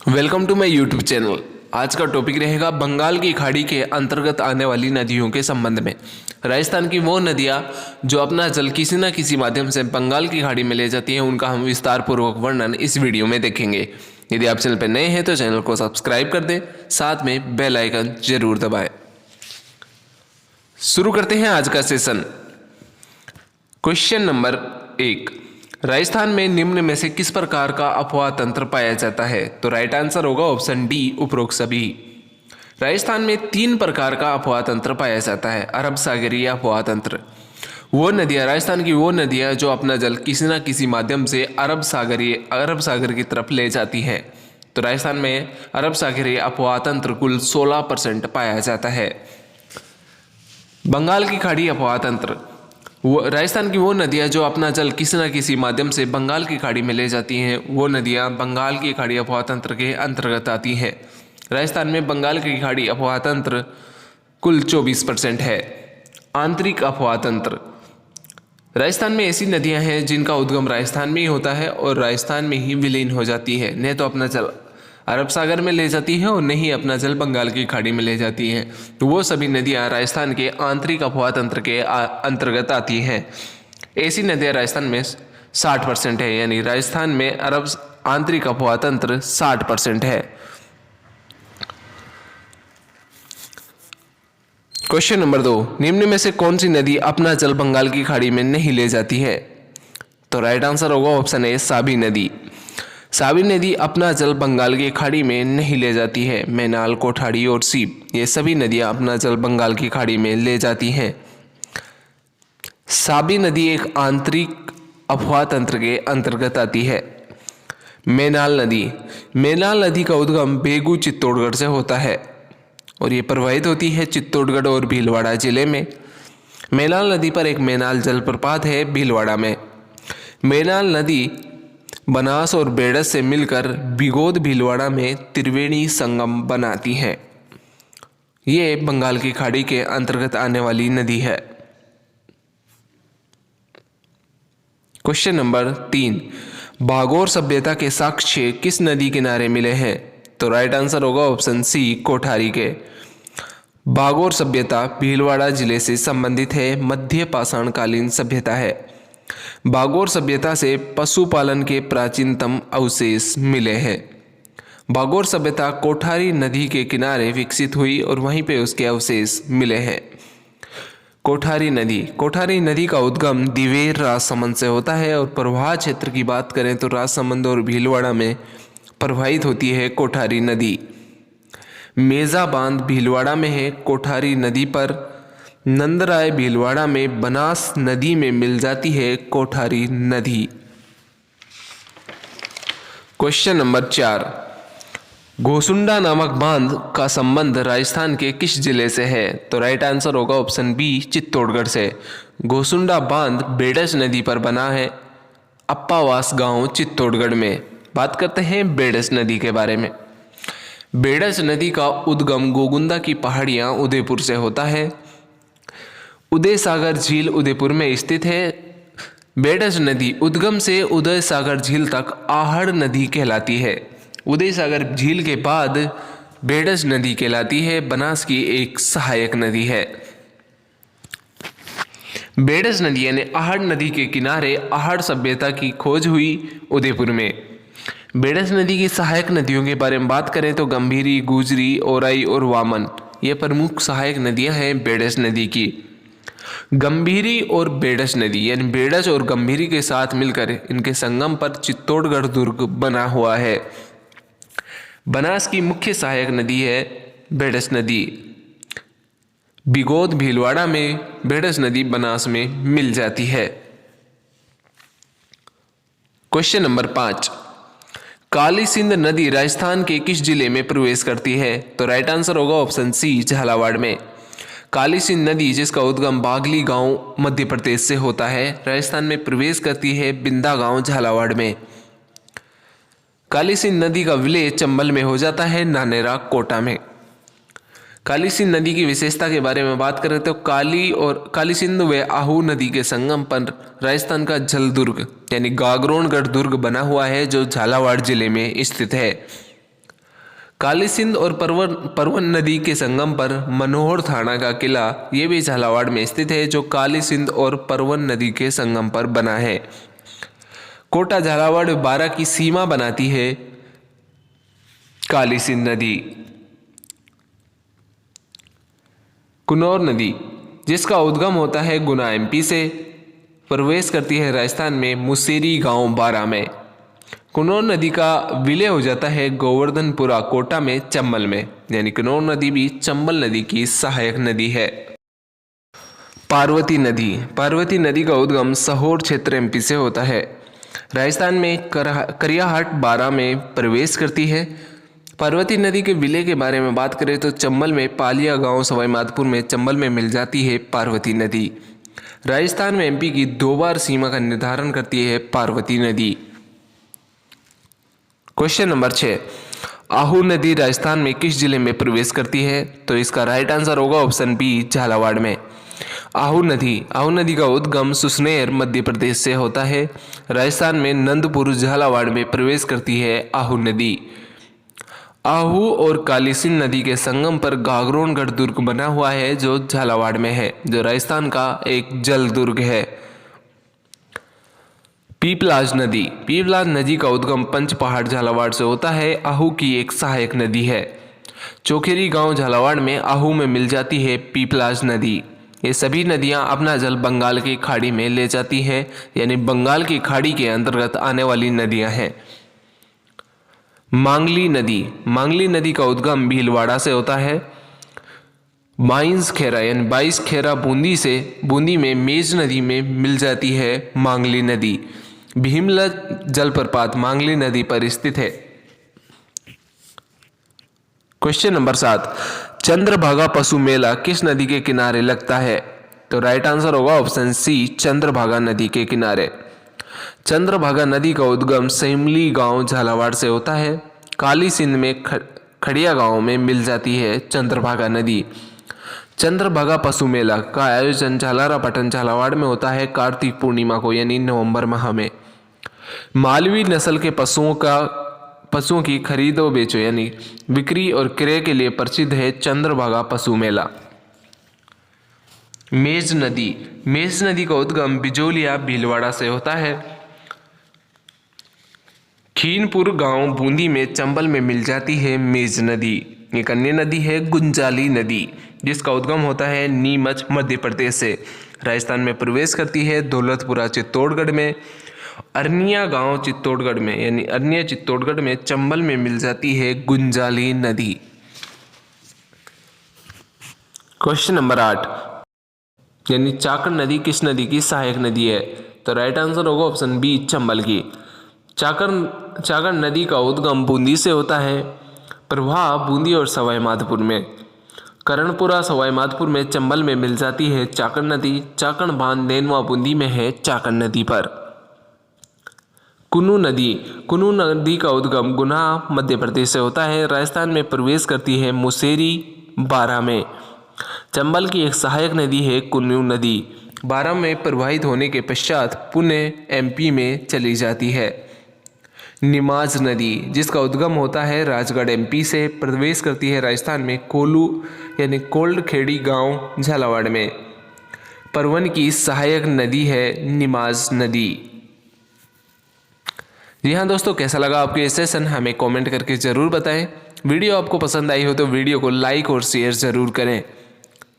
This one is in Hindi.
Welcome to my YouTube channel. आज का टॉपिक रहेगा बंगाल की खाड़ी के अंतर्गत आने वाली नदियों के संबंध में। राजस्थान की वो नदियाँ जो अपना जल किसी न किसी माध्यम से बंगाल की खाड़ी में ले जाती हैं, उनका हम विस्तार पूर्वक वर्णन इस वीडियो में देखेंगे। यदि आप चैनल पर नए हैं तो चैनल को सब्सक्राइब कर दें, साथ में बेल आइकन जरूर दबाएं। शुरू करते हैं आज का सेशन। क्वेश्चन नंबर 1, राजस्थान में निम्न में से किस प्रकार का अफवाह तंत्र पाया जाता है? तो राइट आंसर होगा ऑप्शन डी, उपरोक्त सभी। राजस्थान में 3 प्रकार का अफवाह तंत्र पाया जाता है। अरब सागरीय अफवाह तंत्र, वो नदियाँ, राजस्थान की वो नदियाँ जो अपना जल किसी न किसी माध्यम से अरब सागर की तरफ ले जाती हैं। तो राजस्थान में अरब सागरीय अफवाह तंत्र कुल 16% पाया जाता है। बंगाल की खाड़ी अफवाह तंत्र, वो राजस्थान की वो नदियाँ जो अपना जल किसी न किसी माध्यम से बंगाल की खाड़ी में ले जाती हैं, वो नदियाँ बंगाल की खाड़ी अफवाह तंत्र के अंतर्गत आती हैं। राजस्थान में बंगाल की खाड़ी अफवाह तंत्र कुल 24% है। आंतरिक अफवाह तंत्र, राजस्थान में ऐसी नदियाँ हैं जिनका उद्गम राजस्थान में ही होता है और राजस्थान में ही विलीन हो जाती है। न तो अपना जल अरब सागर में ले जाती है और न ही अपना जल बंगाल की खाड़ी में ले जाती हैं। तो वो सभी नदियाँ राजस्थान के आंतरिक अफवाह तंत्र के अंतर्गत आती हैं। ऐसी नदियाँ राजस्थान में 60% है, यानी राजस्थान में अरब आंतरिक अफवाह तंत्र 60% है। क्वेश्चन नंबर 2, निम्न में से कौन सी नदी अपना जल बंगाल की खाड़ी में नहीं ले जाती है? तो राइट आंसर होगा ऑप्शन ए, साबी नदी। साबी नदी अपना जल बंगाल की खाड़ी में नहीं ले जाती है। मैनाल, कोठारी और सीप, ये सभी नदियां अपना जल बंगाल की खाड़ी में ले जाती हैं। साबी नदी एक आंतरिक अफवाह तंत्र के अंतर्गत आती है। मैनाल नदी का उद्गम बेगू चित्तौड़गढ़ से होता है और ये प्रवाहित होती है चित्तौड़गढ़ और भीलवाड़ा जिले में। मैनाल नदी पर एक मैनाल जलप्रपात है भीलवाड़ा में। मैनाल नदी बनास और बेड़स से मिलकर बिगोद भीलवाड़ा में त्रिवेणी संगम बनाती है। ये बंगाल की खाड़ी के अंतर्गत आने वाली नदी है। क्वेश्चन नंबर 3, भागोर सभ्यता के साक्ष्य किस नदी किनारे मिले हैं? तो राइट आंसर होगा ऑप्शन सी, कोठारी के। भागोर सभ्यता भीलवाड़ा जिले से संबंधित है, मध्य पाषाणकालीन सभ्यता है। भागोर सभ्यता से पशुपालन के प्राचीनतम अवशेष मिले हैं। भागोर सभ्यता कोठारी नदी के किनारे विकसित हुई और वहीं पे उसके अवशेष मिले हैं। कोठारी नदी का उद्गम दिवेर राजसमंद से होता है और प्रवाह क्षेत्र की बात करें तो राजसमंद और भीलवाड़ा में प्रवाहित होती है कोठारी नदी। मेजा बांध भीलवाड़ा में है। कोठारी नदी पर नंदराय भीलवाड़ा में बनास नदी में मिल जाती है कोठारी नदी। क्वेश्चन नंबर 4, घोसुंडा नामक बांध का संबंध राजस्थान के किस जिले से है? तो राइट आंसर होगा ऑप्शन बी, चित्तौड़गढ़ से। घोसुंडा बांध बेड़स नदी पर बना है, अप्पावास गांव चित्तौड़गढ़ में। बात करते हैं बेड़स नदी के बारे में। बेड़स नदी का उद्गम गोगुंदा की पहाड़ियां उदयपुर से होता है। उदय सागर झील उदयपुर में स्थित है। बेड़स नदी उद्गम से उदय सागर झील तक आहड़ नदी कहलाती है। उदय सागर झील के बाद बेड़स नदी कहलाती है। बनास की एक सहायक नदी है। बेड़स नदी यानी आहड़ नदी के किनारे आहड़ सभ्यता की खोज हुई उदयपुर में। बेड़स नदी की सहायक नदियों के बारे में बात करें तो गंभीरी, गुजरी, ओराई और वामन, ये प्रमुख सहायक नदियां हैं बेड़स नदी की। गंभीरी और बेड़स नदी यानी बेड़स और गंभीरी के साथ मिलकर इनके संगम पर चित्तौड़गढ़ दुर्ग बना हुआ है। बनास की मुख्य सहायक नदी है बेड़स नदी। बिगोद भीलवाड़ा में बेड़स नदी बनास में मिल जाती है। क्वेश्चन नंबर 5, काली सिंध नदी राजस्थान के किस जिले में प्रवेश करती है? तो राइट आंसर होगा ऑप्शन सी, झालावाड़ में। काली सिंध नदी जिसका उद्गम बागली गांव मध्य प्रदेश से होता है, राजस्थान में प्रवेश करती है बिंदा गांव झालावाड़ में। काली सिंध नदी का विलय चंबल में हो जाता है, नानेरा कोटा में। काली सिंध नदी की विशेषता के बारे में बात करें तो काली सिंध व आहू नदी के संगम पर राजस्थान का जल दुर्ग यानी गागरोनगढ़ दुर्ग बना हुआ है, जो झालावाड़ जिले में स्थित है। काली सिंध और परवन नदी के संगम पर मनोहर थाना का किला ये भी झालावाड़ में स्थित है, जो काली सिंध और परवन नदी के संगम पर बना है। कोटा झालावाड़ बारा की सीमा बनाती है काली सिंध नदी। कुनौर नदी, जिसका उद्गम होता है गुना एमपी से, प्रवेश करती है राजस्थान में मुसेरी गांव बारा में। कुनौर नदी का विलय हो जाता है गोवर्धनपुरा कोटा में चंबल में, यानी कुनौर नदी भी चंबल नदी की सहायक नदी है। पार्वती नदी, पार्वती नदी का उद्गम सहोर क्षेत्र एमपी से होता है, राजस्थान में करियाहाट बारा में प्रवेश करती है। पार्वती नदी के विलय के बारे में बात करें तो चंबल में पालिया गांव सवाई माधोपुर में चंबल में मिल जाती है पार्वती नदी। राजस्थान में एमपी की 2 बार सीमा का निर्धारण करती है पार्वती नदी। क्वेश्चन नंबर 6, आहू नदी राजस्थान में किस जिले में प्रवेश करती है? तो इसका राइट आंसर होगा ऑप्शन बी, झालावाड़ में। आहू नदी का उद्गम सुसनेर मध्य प्रदेश से होता है, राजस्थान में नंदपुर झालावाड़ में प्रवेश करती है आहू नदी। आहू और काली सिंध नदी के संगम पर गागरोनगढ़ दुर्ग बना हुआ है, जो झालावाड़ में है, जो राजस्थान का एक जल दुर्ग है। पीपलाज नदी का उद्गम पंच पहाड़ झालावाड़ से होता है, आहू की एक सहायक नदी है। चोखेरी गांव झालावाड़ में आहू में मिल जाती है पीपलाज नदी। ये सभी नदियां अपना जल बंगाल की खाड़ी में ले जाती हैं, यानी बंगाल की खाड़ी के अंतर्गत आने वाली नदियां हैं। मांगली नदी का उद्गम भीलवाड़ा से होता है। बाईस खेरा यानी 22 खेरा बूंदी में मेज नदी में मिल जाती है मांगली नदी। भीमला जलप्रपात मांगली नदी पर स्थित है। क्वेश्चन नंबर 7, चंद्रभागा पशु मेला किस नदी के किनारे लगता है? तो राइट आंसर होगा ऑप्शन सी, चंद्रभागा नदी के किनारे। चंद्रभागा नदी का उद्गम सैमली गांव झालावाड़ से होता है, काली सिंध में खड़िया गांव में मिल जाती है चंद्रभागा नदी। चंद्रभागा पशु मेला का आयोजन झालारापाटन झालावाड़ में होता है कार्तिक पूर्णिमा को, यानी नवंबर माह में। मालवी नस्ल के पशुओं की खरीदो बेचो यानी बिक्री और क्रय के लिए प्रसिद्ध है चंद्रभागा पशु मेला। मेज नदी का उद्गम बिजोलिया भीलवाड़ा से होता है। खीनपुर गांव बूंदी में चंबल में मिल जाती है मेज नदी। एक अन्य नदी है गुंजाली नदी, जिसका उद्गम होता है नीमच मध्य प्रदेश से, राजस्थान में प्रवेश करती है दौलतपुरा चित्तौड़गढ़ में। अरनिया गांव चित्तौड़गढ़ में यानी अरनिया चित्तौड़गढ़ में चंबल में मिल जाती है गुंजाली नदी। क्वेश्चन नंबर 8, यानी चाकण नदी किस नदी की सहायक नदी है? तो राइट आंसर होगा ऑप्शन बी, चंबल की। चाकण नदी का उद्गम बूंदी से होता है, प्रवाह बूंदी और सवाई माधोपुर में। करणपुरा सवाई माधोपुर में चंबल में मिल जाती है चाकण नदी। चाकण बांध नेनवा बूंदी में है चाकण नदी पर। कुनू नदी का उद्गम गुना मध्य प्रदेश से होता है, राजस्थान में प्रवेश करती है मुसेरी बारा में। चंबल की एक सहायक नदी है कुनू नदी। बारा में प्रवाहित होने के पश्चात पुणे एमपी में चली जाती है। निमाज नदी, जिसका उद्गम होता है राजगढ़ एमपी से, प्रवेश करती है राजस्थान में कोलू यानी कोल्ड खेड़ी गांव झालावाड़ में। परवन की सहायक नदी है निमाज नदी। जी हाँ दोस्तों, कैसा लगा आपको ये सेशन हमें कमेंट करके ज़रूर बताएं। वीडियो आपको पसंद आई हो तो वीडियो को लाइक और शेयर ज़रूर करें।